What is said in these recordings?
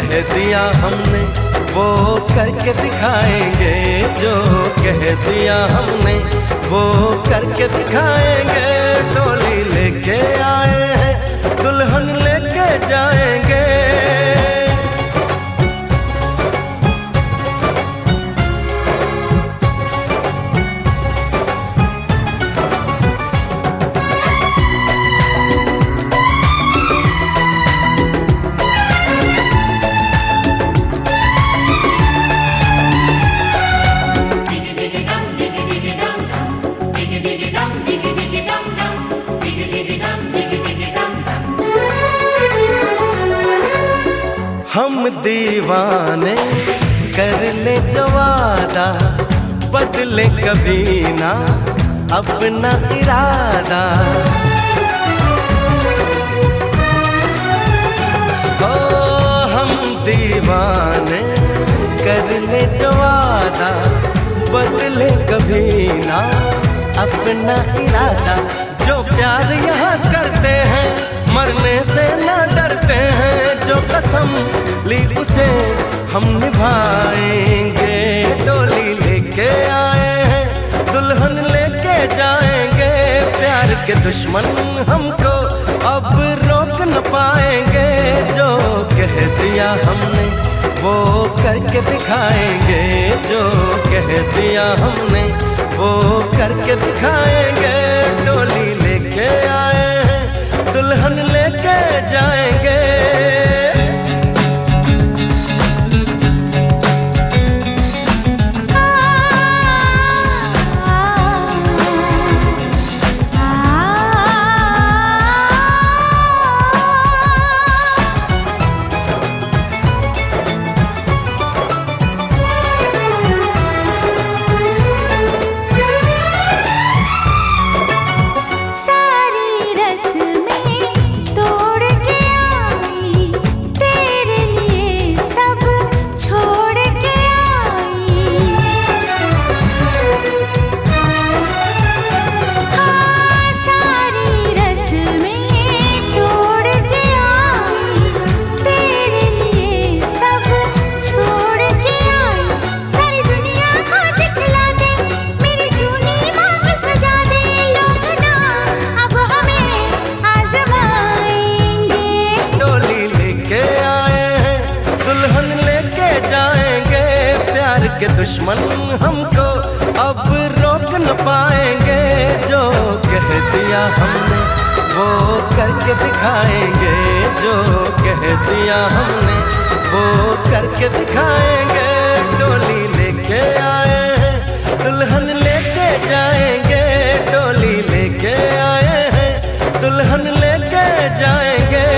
कह दिया हमने वो करके दिखाएंगे, जो कह दिया हमने वो करके दिखाएंगे। डोली लेके आए हैं, दुल्हन लेके जाएंगे। हम दीवाने कर ले जो वादा, बदले कभी ना अपना इरादा। ओ हम दीवाने कर ले जो वादा, बदले कभी ना अपना इरादा। जो प्यार यहाँ करते हैं मरने से ना डरते हैं, जो कसम ली उसे हम निभाएंगे। डोली लेके आए हैं, दुल्हन लेके जाएंगे। प्यार के दुश्मन हमको अब रोक न पाएंगे। जो कह दिया हमने वो करके दिखाएंगे, जो कह दिया हमने वो करके दिखाएंगे। डोली लेके आए हैं, दुल्हन लेके जाएंगे। के दुश्मन हमको अब रोक न पाएंगे। जो कह दिया हमने वो करके दिखाएंगे, जो कह दिया हमने वो करके दिखाएंगे। डोली लेके आए हैं, दुल्हन लेके जाएंगे। डोली लेके आए हैं, दुल्हन लेके जाएंगे।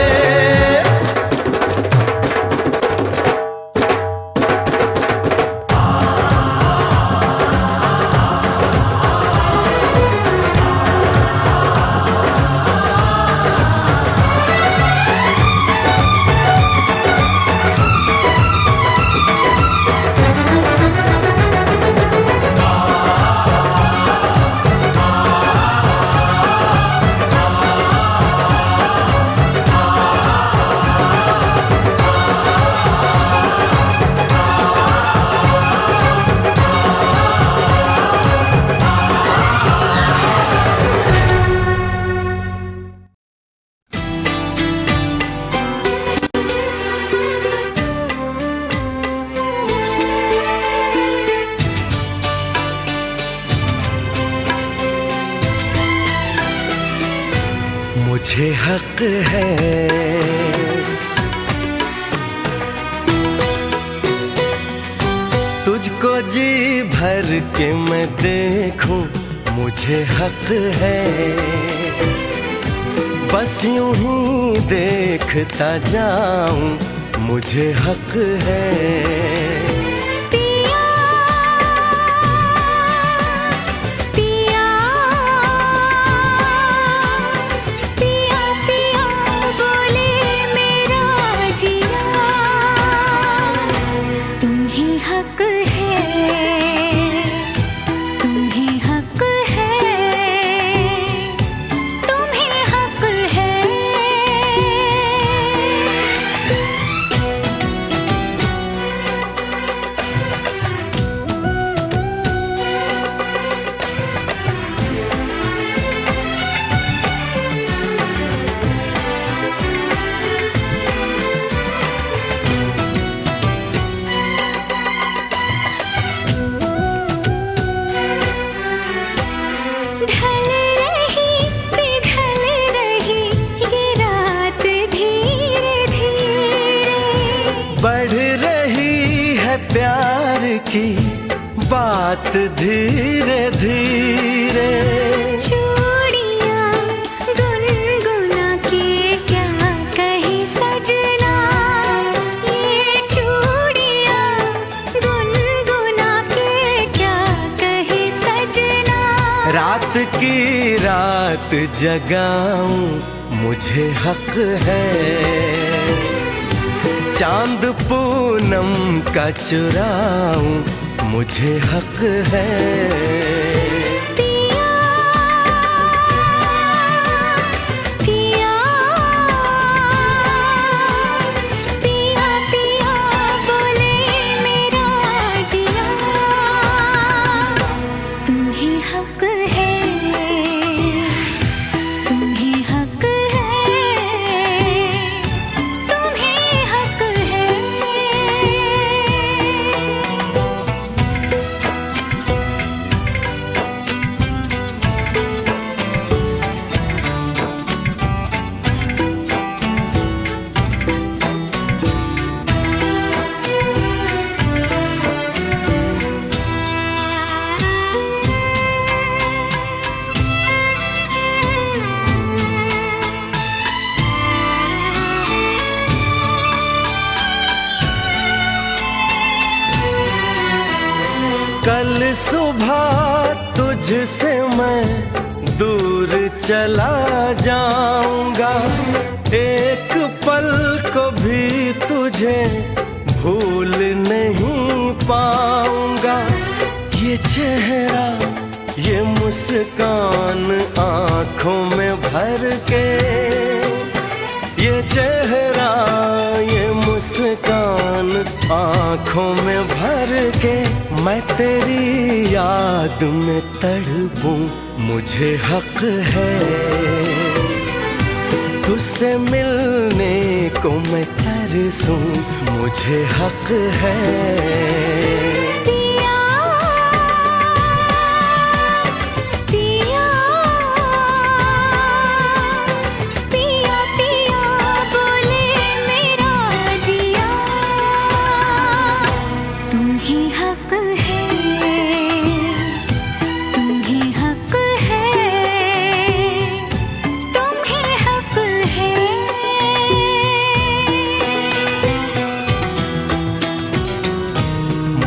मुझे हक है तुझको जी भर के मैं देखूं, मुझे हक है बस यूं ही देखता जाऊं, मुझे हक है। बढ़ रही है प्यार की बात धीरे धीरे। चूड़ियां गुनगुना के क्या कहे सजना, ये चूड़ियां गुनगुना के क्या कहे सजना। रात की रात जगाऊं मुझे हक है, चांद पूनम का चुराऊं मुझे हक है। पिया पिया पिया पिया बोले मेरा जिया, तुम्हें हक है, तुम्हें हक है, तुम्हें हक है। कल सुबह तुझसे मैं दूर चला जाऊंगा, एक पल को भी तुझे भूल नहीं पाऊंगा। ये चेहरा ये मुस्कान आंखों में भर के, ये चेहरा ये मुस्कान आंखों में भर के, मैं तेरी याद में तड़पूं मुझे हक है। तुझसे मिलने को मैं तरसूं मुझे हक है। पिया पिया पिया पिया बोले मेरा जिया, तुम्हें हक है, तुम्हें हक है, तुम्हें हक है।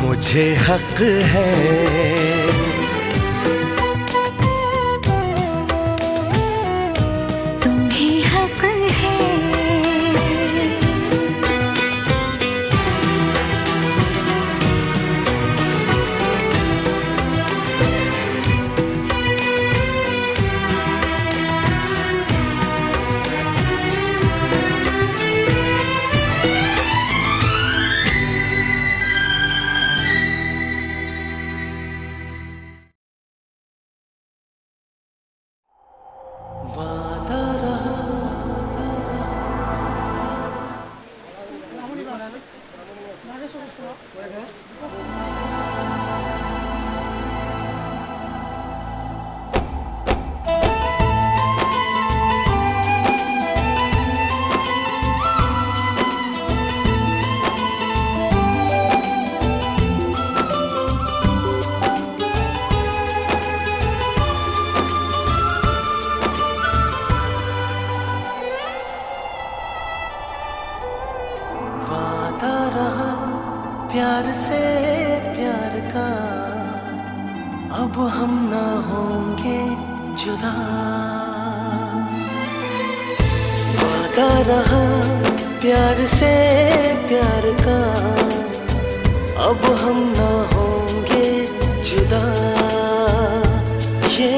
मुझे हक है, तुम्हें हक है। वादा रहा प्यार से प्यार का, अब हम ना होंगे जुदा। वादा रहा प्यार से प्यार का, अब हम ना होंगे जुदा। ये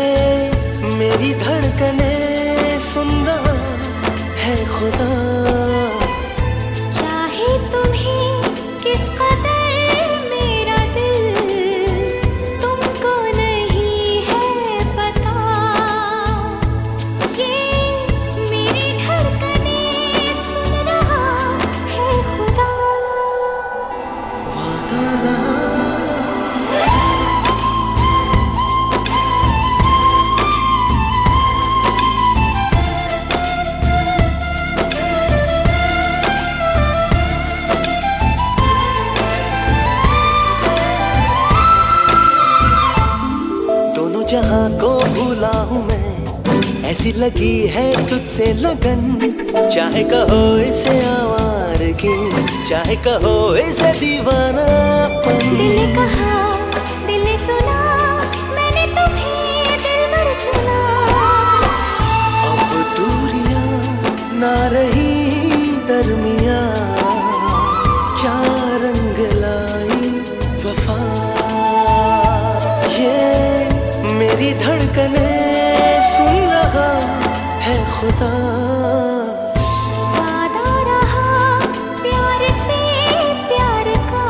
मेरी धड़कने सुन रहा है खुदा। चाहे तुम्हें किस कदर मेरा दिल तुमको नहीं है पता, ये मेरी धड़कने सुन रहा है खुदा। वादा रहा जहां को भूला हूँ मैं, ऐसी लगी है तुझसे लगन। चाहे कहो इसे आवारगी, चाहे कहो इसे दीवानापन। दिल ने कहा, दिल ने सुना, मैंने तुम्हें दिलबर चुना। अब दूरियां ना रही दरमियां, क्या रंग लाई वफा। ये मेरी धड़कने सुन रहा है खुदा। वादा रहा प्यार से प्यार का,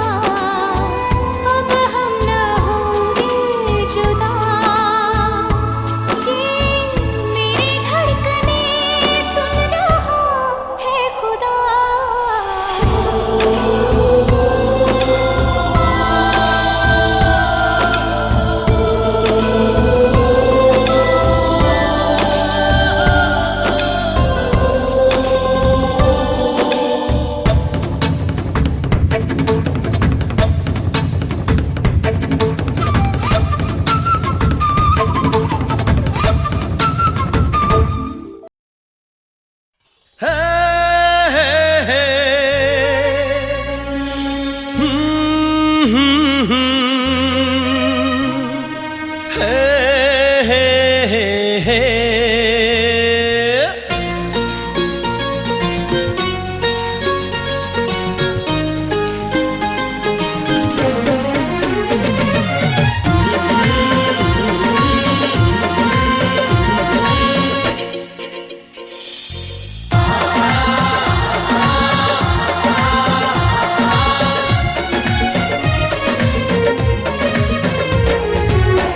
अब हम न होंगे जुदा। ये मेरी धड़कने सुन रहा है खुदा।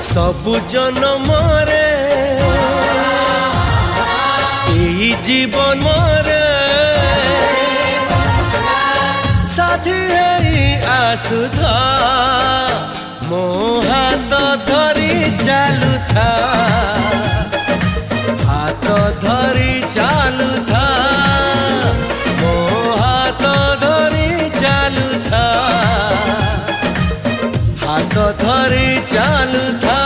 सबु जनमरे एई जीवन मरे, साथी है आसुथा मो हाथ धरी चालुथा, हाथ धरी चालुथा, मो हाथ धरी चालुथा, हाथ धरी चालुथा।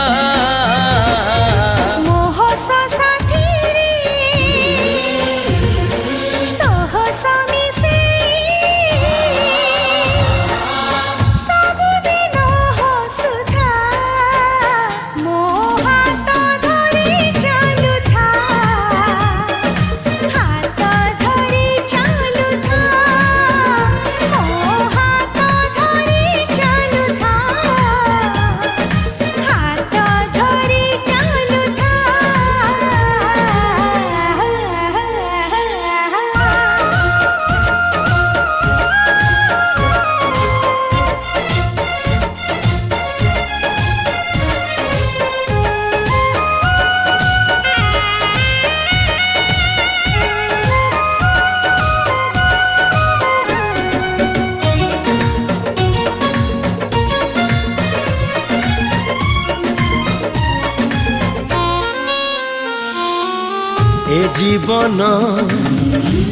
ए जीवन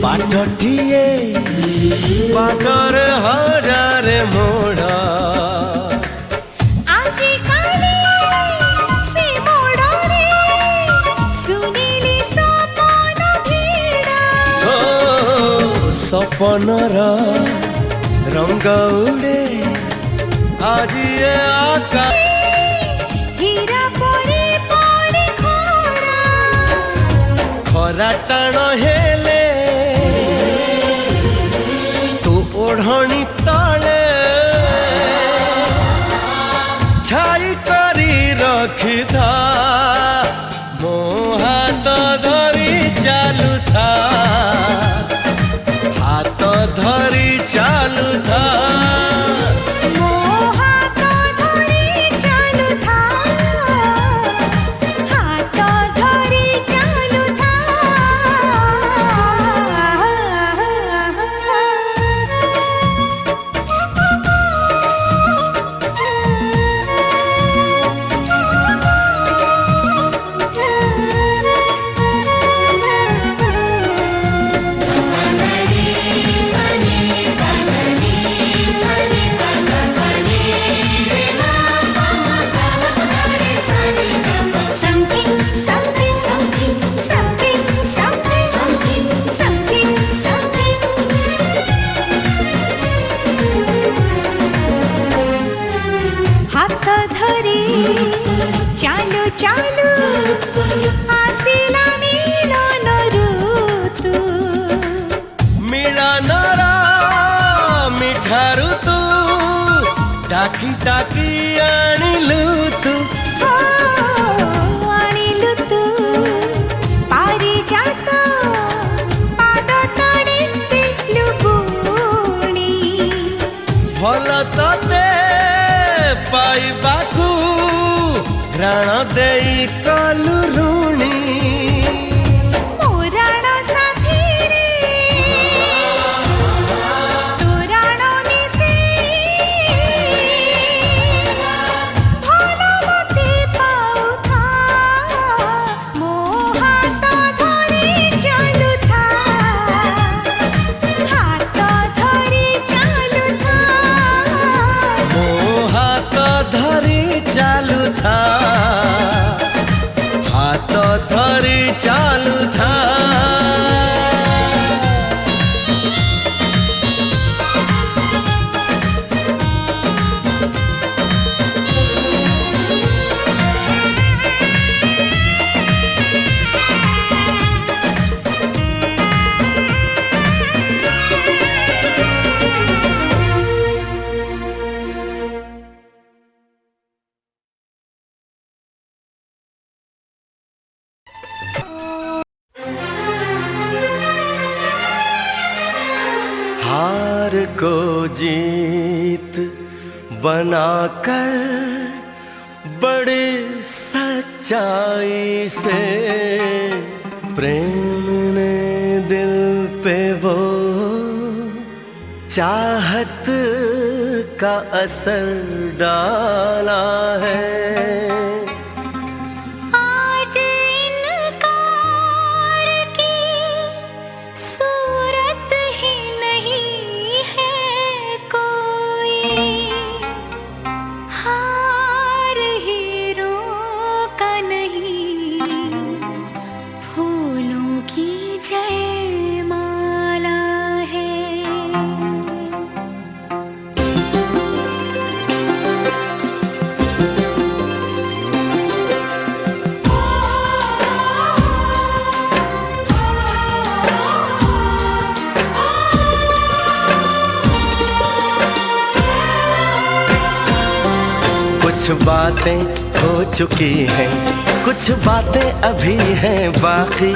बाटटिए बाटर हजार मोड़, आजी काली से मोड़रे सुनीली सपन भीड़ा। ओ सपनर रंग उड़े आज ये आकाश। हीरा परे पड़े खरा, खरा टाण हेले तू ओढ़णी तले छाई करी रखिथा, मो हाथ धरी चालुथा, हाथ धरी चालुथा। चालू चालू आसिला नीलो नरुतु मिळणारा मिठा ऋतू टाकी टाकी आणिलू तू आणिलु तू पारिजात पाद तळे लुबुणी ଭଲ ତତେ ପାଇବାକୁ ପ୍ରାଣ ଦେଇ କଲୁ ଋଣୀ मोराण साथीरे तोराण मिसेई भलो मते पाउथा मो हात धरी चालुथा हात धरी चालुथा ମୋ ହାତ ଧରି ଚାଲୁଥା ହାତ ଧରି ଚାଲୁଥା हार को जीत बनाकर बड़े सच्चाई से प्रेम ने दिल पे वो चाहत का असर डाला है आज इनकार की सूरत ही नहीं है कोई हार हीरों का नहीं फूलों की जयमाला है कुछ बातें हो चुकी हैं कुछ बातें अभी हैं बाकी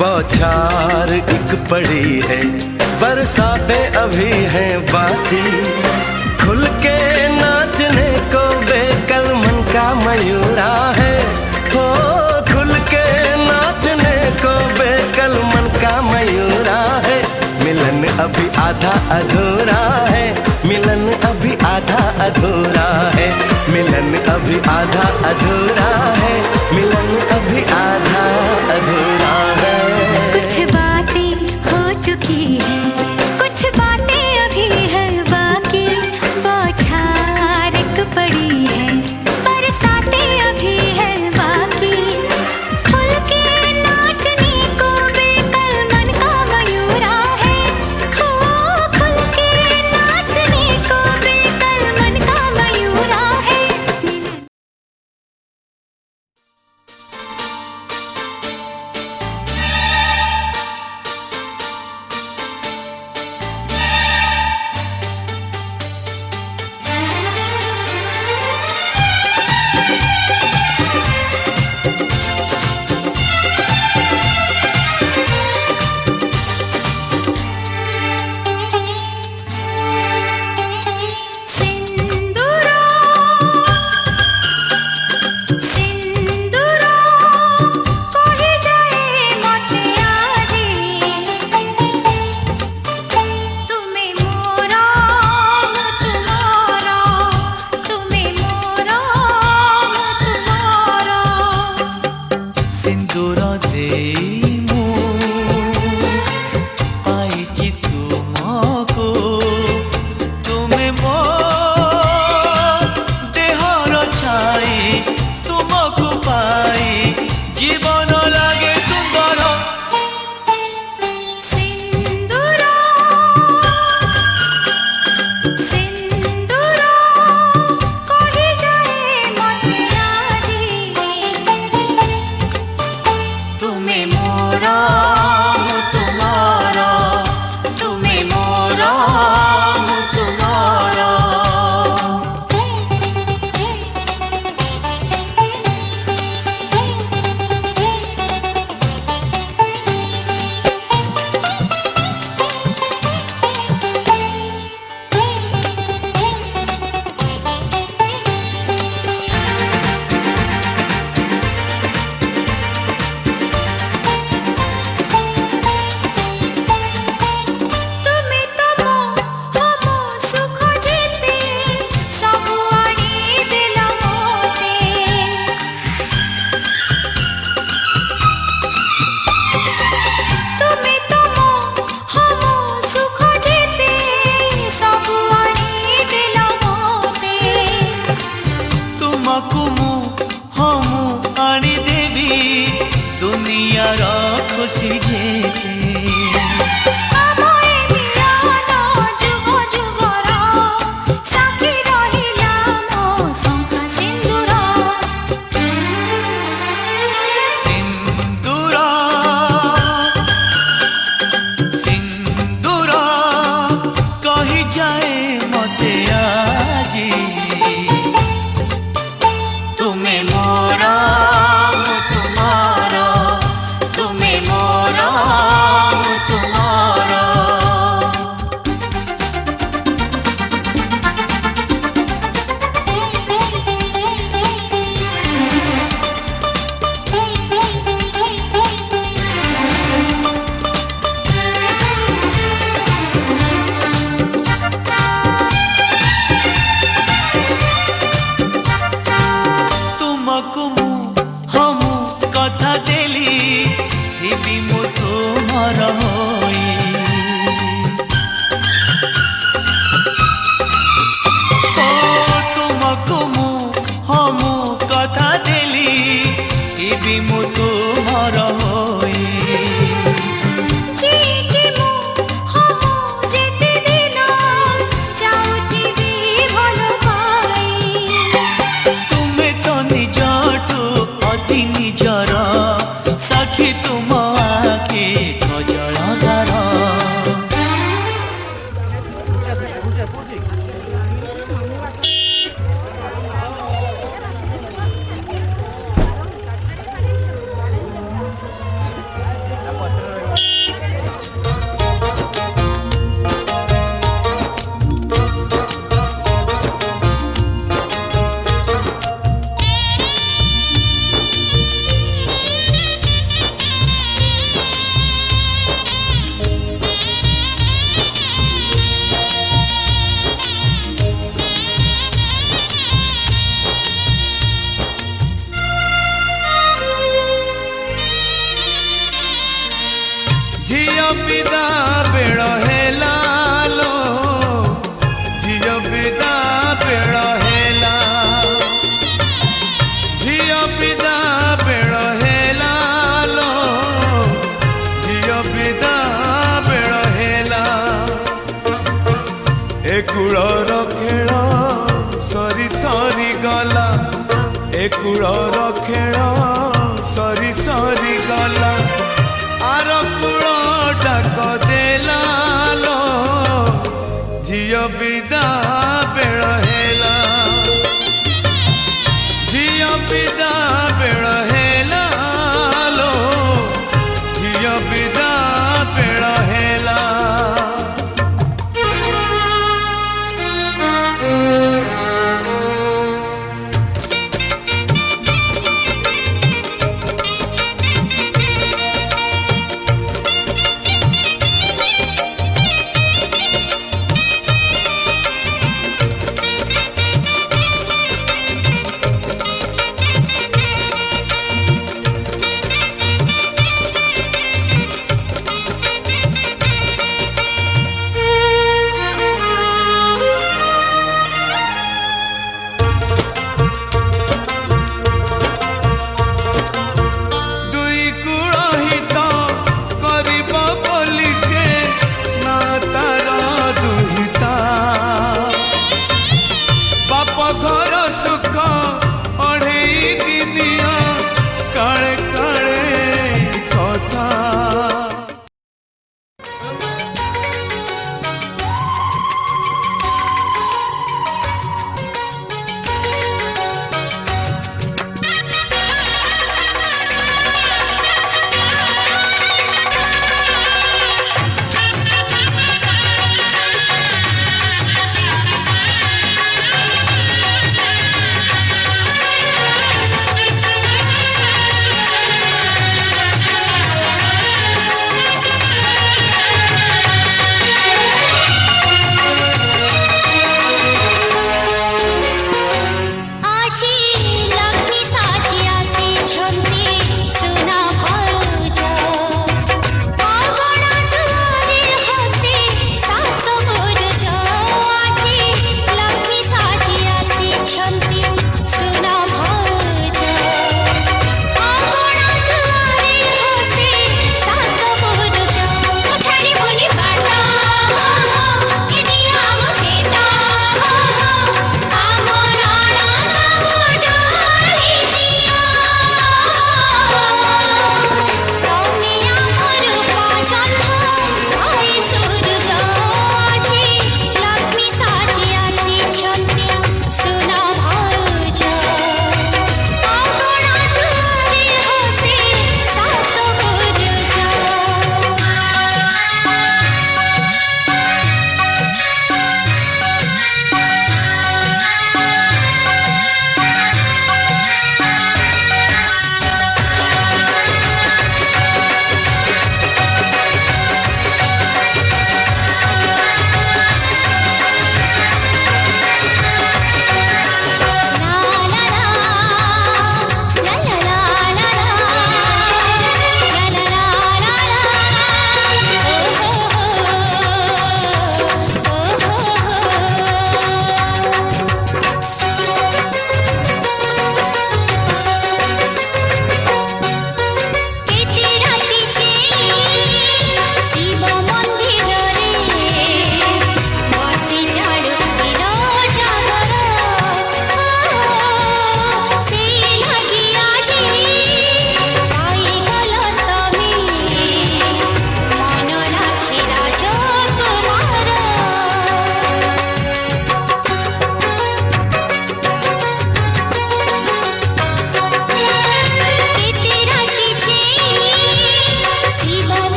बौछार एक पड़ी है बरसातें अभी हैं बाकी खुल के नाचने को बेकल मन का मयूरा है हो खुल के नाचने को बेकल मन का मयूरा है मिलन अभी आधा अधूरा है मिलन अभी आधा अधूरा है मिलन अभी आधा अधूरा है मिलन अभी आधा अधूरा है कुछ बातें हो चुकी हैं कुछ बातें अभी है बाकी बौछार एक पड़ी है बरसातें अभी है बाकी खुल के नाचने को बेकल मन का मयूरा है हो खुल के नाचने को बेकल मन का मयूरा है जाए मते आजी तुमे मोरा मु तुम्हारा तुमे मोरा मु तुम्हारा तुमको मु हम कथा देली थी मु तुमार होई ओ तुमको मु हम कथा देली थी मु तुमार होई साखी तुम आके खजळगार झियो विदा बेड़ हेला लो झियो विदा बेड़ हेला झियो विदा बेड़ हेला लो झियो विदा बेड़ हेला ए कूलर खेल सरी सरी गला ए कूलर खेल सरी सरी गला आर कूल डाक देला लो झियो विदा बेड़ हेला झियो विदा बेड़ हेला लो झियो विदा बेड़ हेला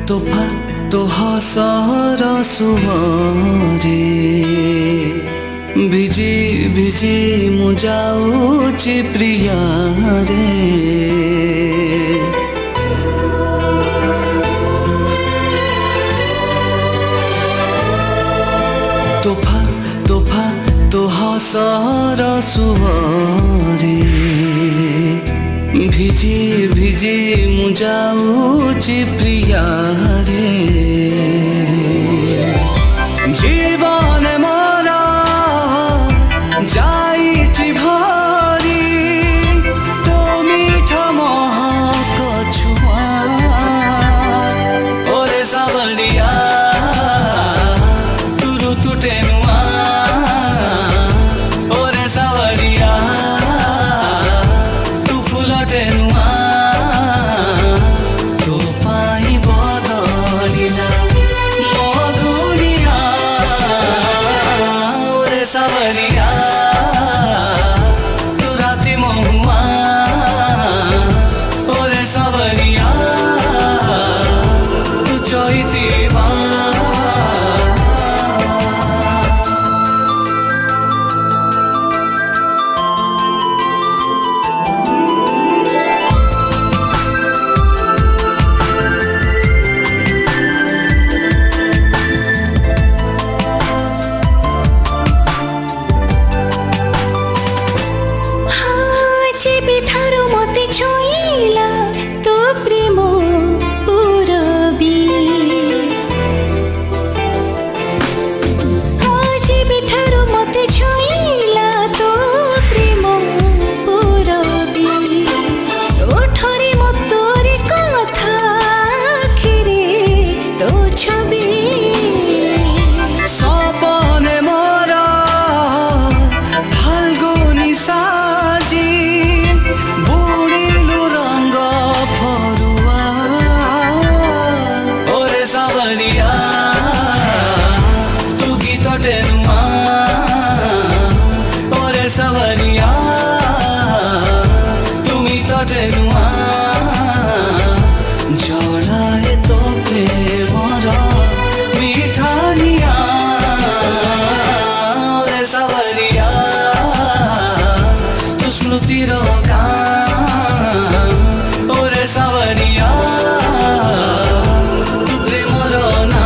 तोफा तो हसर सुमरे भिजी भिजी मु जाऊची प्रिया रे तोफा तोफा तो हसर सुमरे भिजी भिजी मु जाऊची प्रिया रे जीवन मोरा जाइछि भारी तो मीठा महक छुआ ओरे सावरिया तुरु तुटेनुआ ओरे सावरिया तू फुलटेनुआ तो पाई बदलिला मधुरिया ओरे सावरिया तू राति महुआ ओरे सावरिया तू चैतीवा छुईला तो प्रेम पुरबी आज बिठारू मते छुईला तो प्रेम पुरबी ओठरे मतोरे कथा आखिरे तो छवि सपने मोरा फाल्गुनी साजी बुढिलु रंग फरुआ ओरे सावरिया तू गीत टेनुआ ओरे सावरिया तुमी तो टेनुआ जड़ाए तो प्रेमर मिठानिया ओरे सावरिया तू स्मृतिर ओरे सावरिया तू प्रेमर ना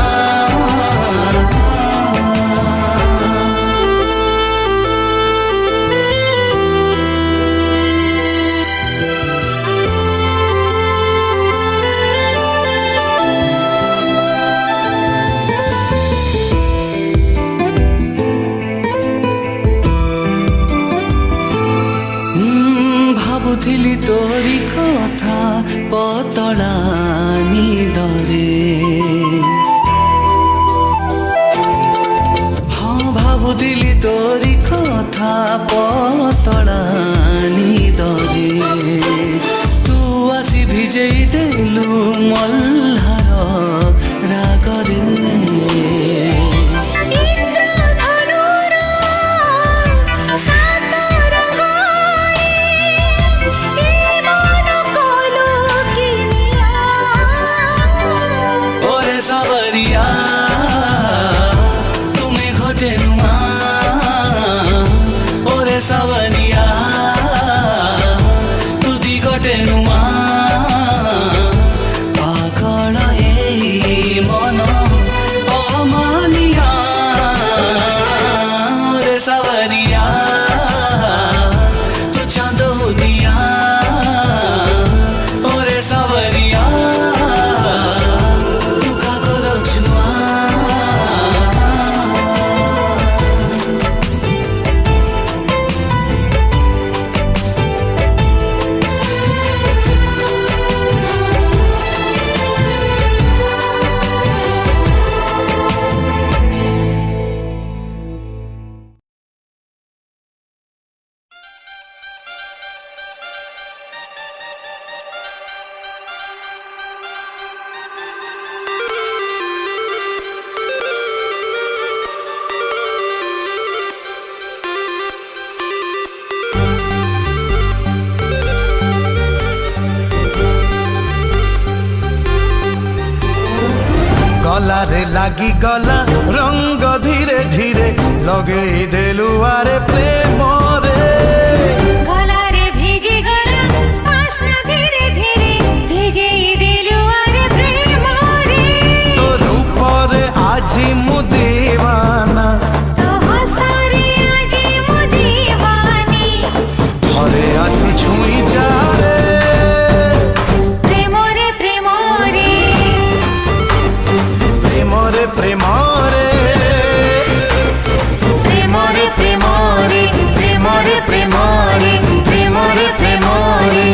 भाबुथिली तोरी कथा पतला निदरे हाँ भाबुथिली तोरी कथा पतला निदरे तू आसी भिजेई देलु मल्हार रागरे गलारे लागी गला रंग धीरे धीरे लगेई देलु आरे प्रेम रे गलारे भिजी गला बास्ना धीरे धीरे भिजेई देलु आरे प्रेम रे तो रूप रे आजी मु दीवाना तो हसरे आजी मु दीवानी घरे आसी छुई जा रे प्रेम रे प्रेम रे प्रेम रे प्रेम रे प्रेम रे प्रेम रे प्रेम रे प्रेम रे प्रेम रे प्रेम रे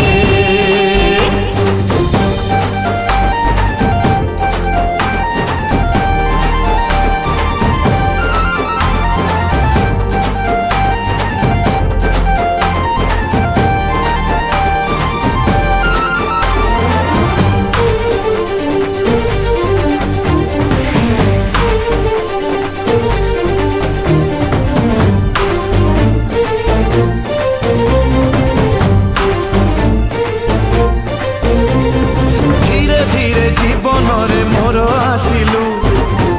जीवन रे मोर आसिलु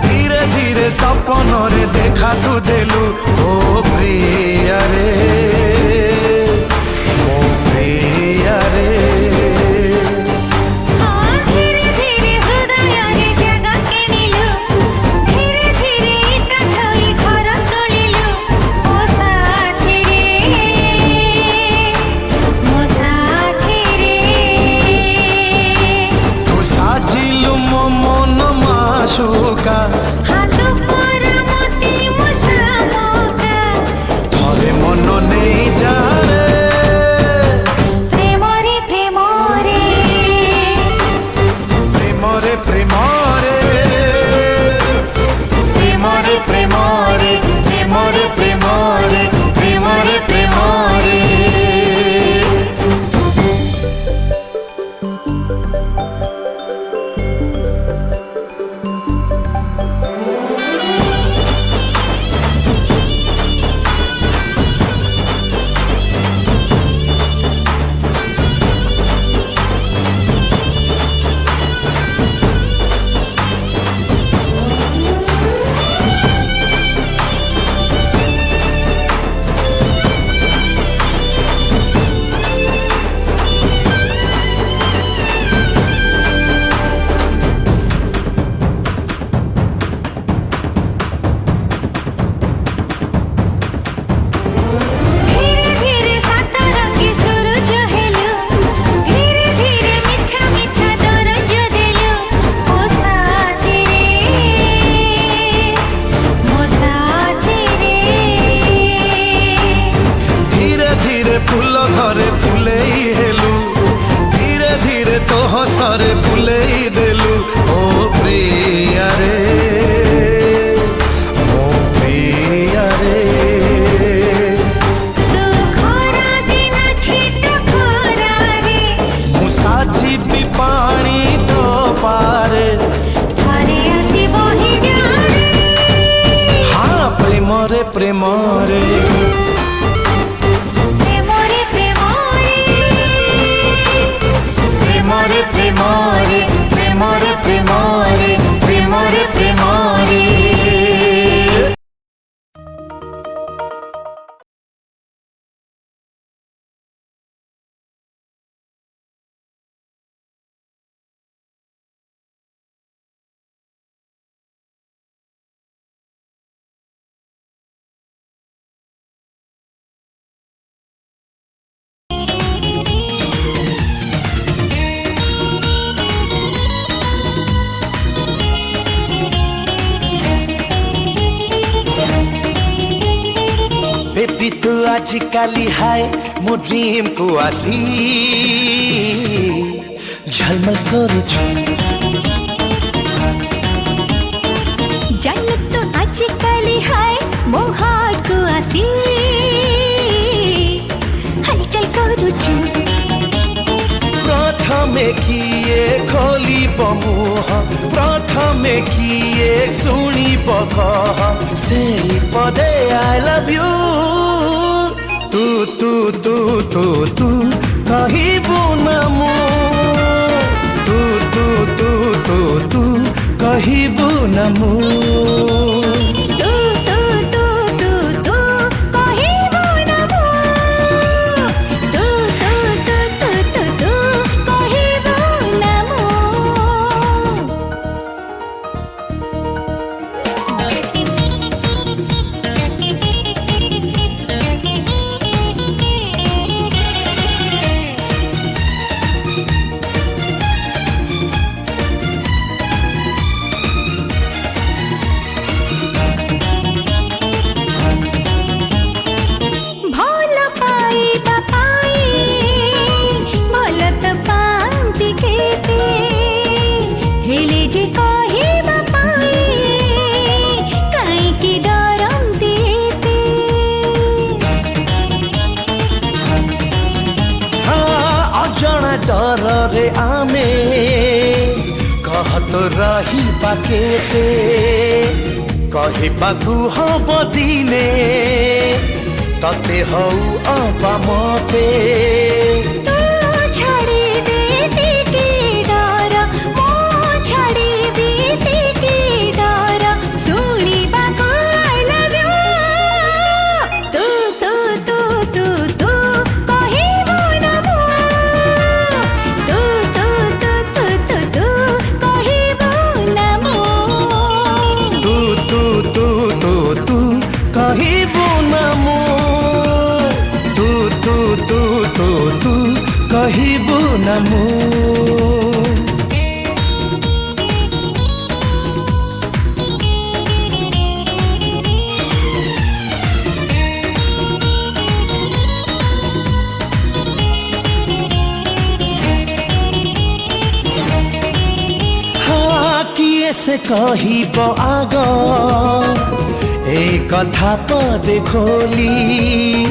धीरे धीरे सपन रे देखा तू देलु ओ प्रिया रे ओ प्रिया रे धीरे धीरे हृदय रे जगह किनिलु धीरे धीरे इटा थई घर तोलिलु ओ साथी रे तू साजिलु मो मन माशुका हाथ पर मोती मुसामुका थरे मन नहीं जा रे प्रेम रे प्रेम रे प्रेम रे प्रेम रे प्रेम रे प्रेम रे प्रेम रे प्रेम रे प्रेम रे प्रेम रे धीरे धीरे सात रंगी सूरज हेलु धीरे धीरे मीठा मीठा दरज देलु ओ साथी रे धीरे धीरे फूल घरे फुलेई हेलु धीरे धीरे तो हसरे फुलेई देलु ओ प्रिया रे ओ प्रिया रे तू खरा दिन छिट खरा रे मु साजी भी पानी तो पारे थरे आसी बही जा रे हाँ प्रेम रे प्रेम रे प्रेम रे प्रेम रे प्रेम रे प्रेम रे प्रेम रे प्रेम रे प्रेम रे प्रेम रे बेबी तू आजिकाली हाय मो ड्रीम को आसी झलमल करुछु जन्नत तो आजकली हाय मो हार्ट को आसी हलचल करूछु प्रथमे किए खोली बमुह प्रथमे किए शुणी बकह से पदे आई लव यू तू तू तू तू तू कहिबु ना मु तू तू तू तू तू कहिबु ମୁଁ डरे आमे कहत रही केते कहबाकू हम दिने तते हौ अबा मते छाड़ी दे टिके डर मो छाड़ी भी टिके डर सुनी बाको आई लव यू तू तू तू तू तू कहिबो ना मो तू तू तू तू तू तू कहिबो ना मो तू तू तू तू तू कहबो ना मो तू तू तू तू तू कहबो ना मो से कहिब आग ए कथा पदे खोली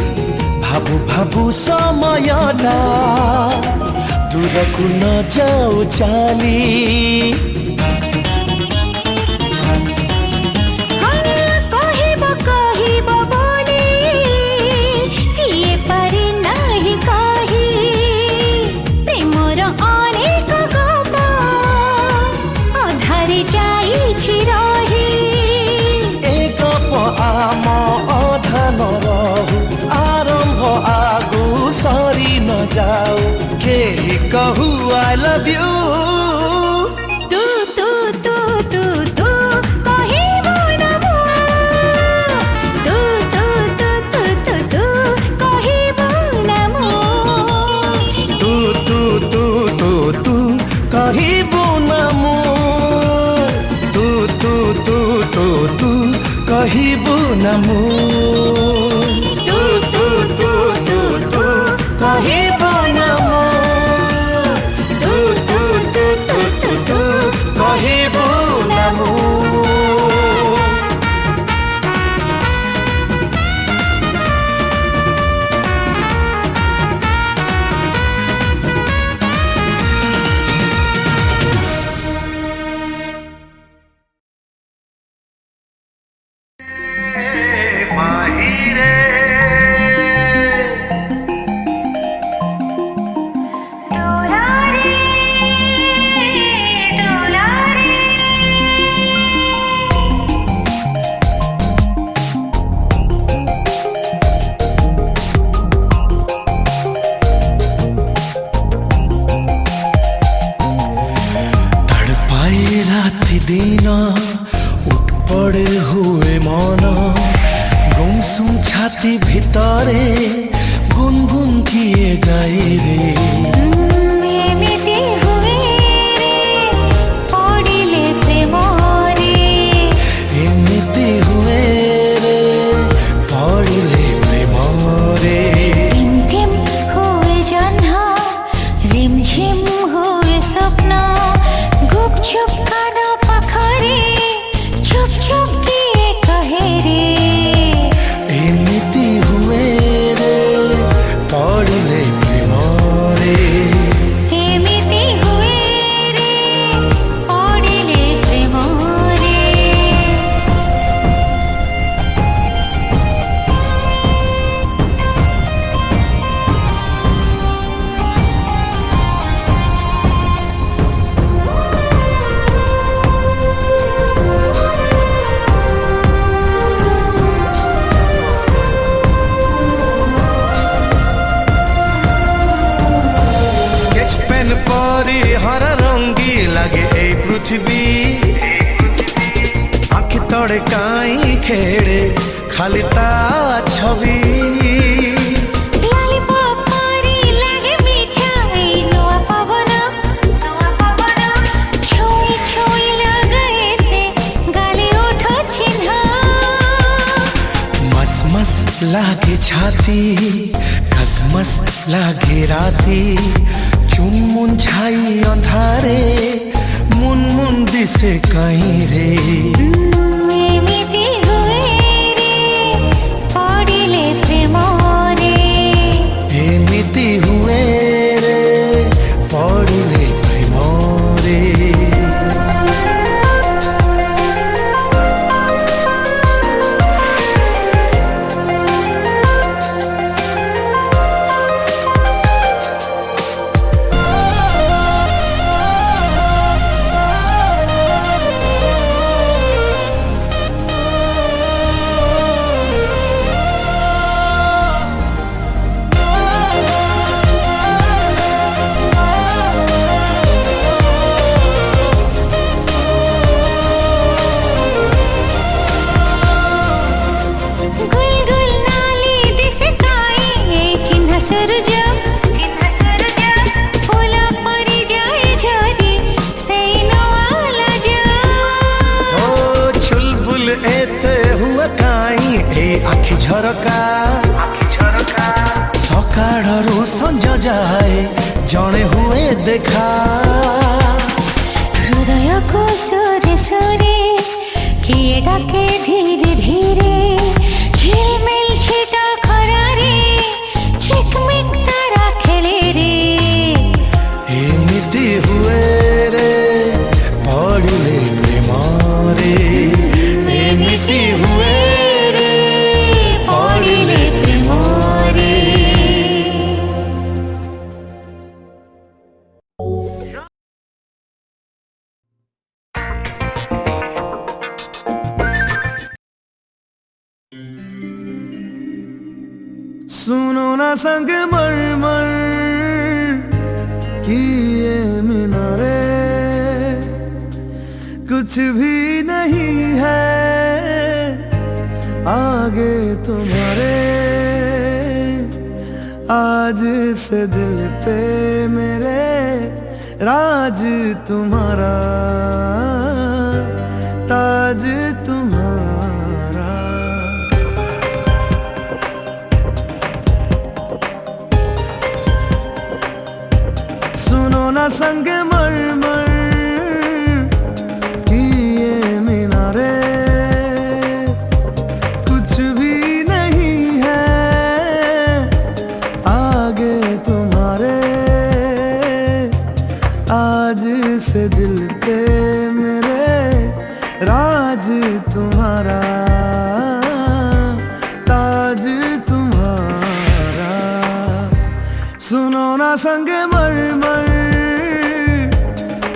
भाबू भाबू समयटा दूरकू न जाऊ चाली जाओ के कहू आई लव यू तू तू तू तू तू कहिबो ना मो तू तू तू तू तू तू कहिबो ना मो तू तू तू तू तू कहिबो ना मो तू तू तू तू तू कहिबो ना मो तू तू तू तू तू कहिबो ना मो तू तू तू तू तू तू कहिबो ना मो दिन उठ पड़े हुए मन गुमसुम छाती भितरे गुनगुन किए गाए रे एमिति हुए रे पड़िले प्रेम रे एमिति हुए रे पड़िले प्रेम रे टिम टिम हुए जह्न रिमझिम हुए स्वप्न गुपचुप काना पाखरे चुप चुप किए कहे रे एमिति हुए रे पड़िले प्रेम रे तड़े काई खेड़े खाली ता छवि लॉलीपॉप परी लगे मीठा ए नवा पवन छुई छुई लगे से गाली उठो चिन्ह मस मस लागे छाती खसमस लागे राती चुनमुन छाई अंधारे मुन मुन दिसे कहीं रे एमिति हुए रे पड़िले प्रेम रे एमिति हुए रे पड़िले प्रेम रे आखि झरका सकाळरू संज जाए जणे हुए देखा हृदय को सुरे सुरे किए डाके धीरे धीरे झिलमिल छिटा खरारे चिकमिक तारा खेले रे एमिति हुए रे पड़िले प्रेम रे एमिति हुए सुनो ना संग मरमर की ये मीनारे कुछ भी नहीं है आगे तुम्हारे आज से दिल पे मेरे राज तुम्हारा ताज तुम्हारा सुनो ना संग मरमर की ये मीनारे कुछ भी नहीं है आगे तुम्हारे आज से दिल पे मेरे राज तुम्हारा ताज तुम्हारा सुनो ना संग मरमर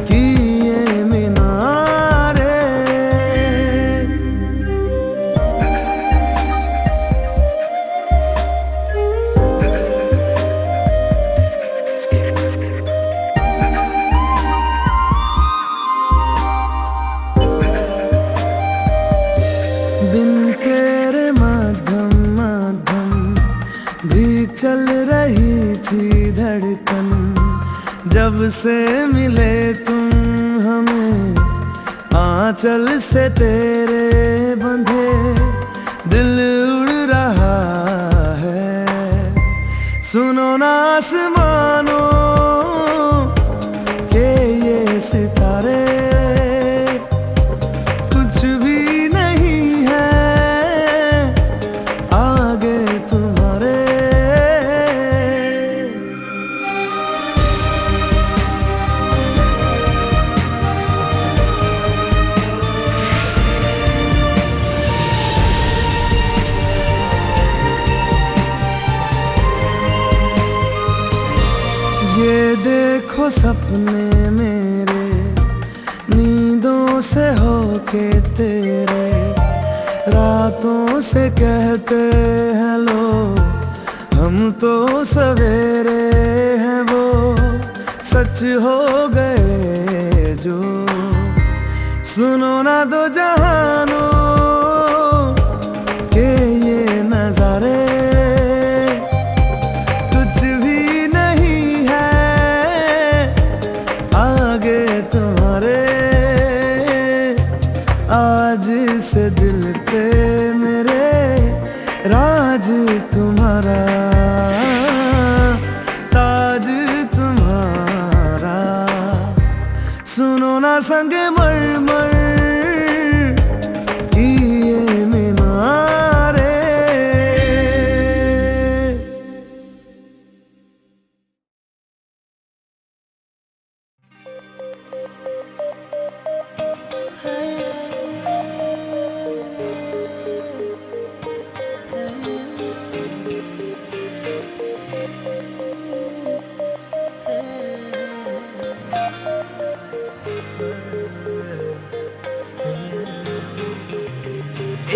की ये मीनारे बिन तेरे माध्यम माध्यम भी चल रही थी धड़कन जब से मिले तुम हमें आंचल से तेरे बंधे दिल उड़ रहा है सुनो ना आसमानों के ये सितारे कुछ भी नहीं है आगे तुम्हारे ये देखो सपने मेरे नींदों से होके तेरे रातों से कहते हैं लोग हम तो सवेरे हैं वो सच हो गए जो सुनो ना दो जहानों आज से दिल पे मेरे राज तुम्हारा, ताज तुम्हारा। सुनो ना संगे मरमर की ये मीनारे।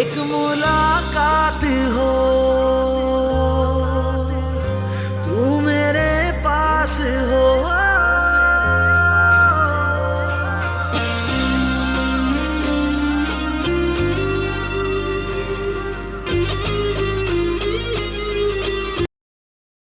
एक मुलाकात हो, तू मेरे पास हो,